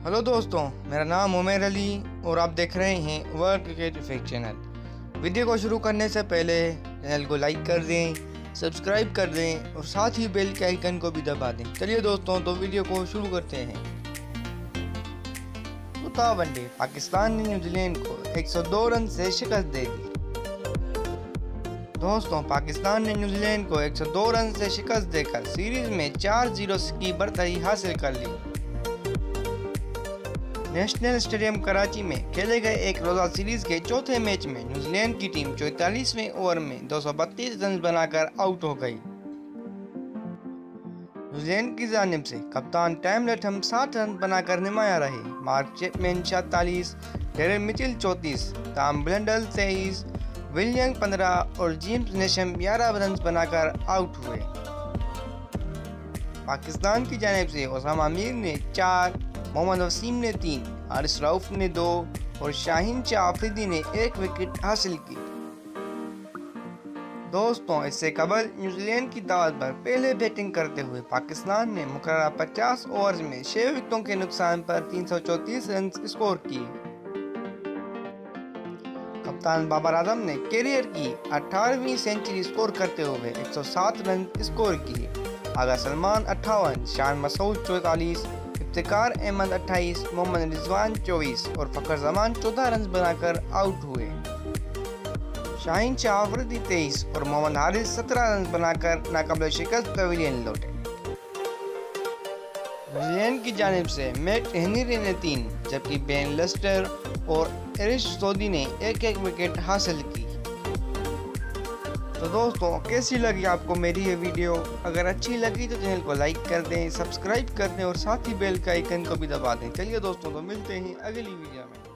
Hello दोस्तों, मेरा नाम उमर अली और आप देख रहे हैं world cricket effect channel. Video को शुरू करने से पहले चैनल को लाइक कर दें, सब्सक्राइब कर दें और साथ ही बेल के आइकन को भी दबा दें। चलिए दोस्तों, तो वीडियो को शुरू करते हैं। चौथा वनडे, पाकिस्तान ने न्यूजीलैंड को 102 रन से शिकस्त दे दी। दोस्तों, पाकिस्तान ने न्यूजीलैंड को 102 रन से शिकस्त देकर सीरीज में 4-0 की बढ़तरी हासिल कर ली। नेशनल स्टेडियम कराची में खेले गए एक रोजा सीरीज के चौथे मैच में न्यूजीलैंड की टीम 44वें ओवर में 232 रन बनाकर आउट हो गई। न्यूजीलैंड की जानिब से कप्तान टाइम लैथम 60 रन बनाकर नुमाया रहे। Mark Chapman 46, Darren Mitchell 34, Tom Blundell 23, William 15 और जेम्स नेशम 11 रन बनाकर आउट हुए। पाकिस्तान की जानिब से ओसामा मीर ने 4, मोहम्मद वसीम ने 3, हारिस रऊफ ने 2 और शाहीन शाह अफरीदी ने 1 विकेट हासिल की। दोस्तों, इससे कबल न्यूजीलैंड की दावत पर पहले बैटिंग करते हुए पाकिस्तान ने मुकर्रर 50 ओवर में 6 विकेटों के नुकसान पर 334 रन स्कोर किए। कप्तान बाबर आजम ने कैरियर की 18वीं सेंचुरी स्कोर करते हुए 107 रन स्कोर किए। आगा सलमान 58, शान मसूद 44, इफ्तिकार अहमद 28, मोहम्मद रिजवान 24 और फखर जमान 14 रन बनाकर आउट हुए। शाहीन शाह अफरीदी 23 और मोहम्मद हारिस 17 रन बनाकर नाकाबिल शिकस्त पवेलियन लौटे। न्यूजीलैंड की जानिब से मैट हेनरी ने 3 जबकि बेन लेस्टर और एरिश सोदी ने 1-1 विकेट हासिल की। तो दोस्तों, कैसी लगी आपको मेरी ये वीडियो? अगर अच्छी लगी तो चैनल को लाइक कर दें, सब्सक्राइब कर दें और साथ ही बेल के आइकन को भी दबा दें। चलिए दोस्तों, तो मिलते हैं अगली वीडियो में।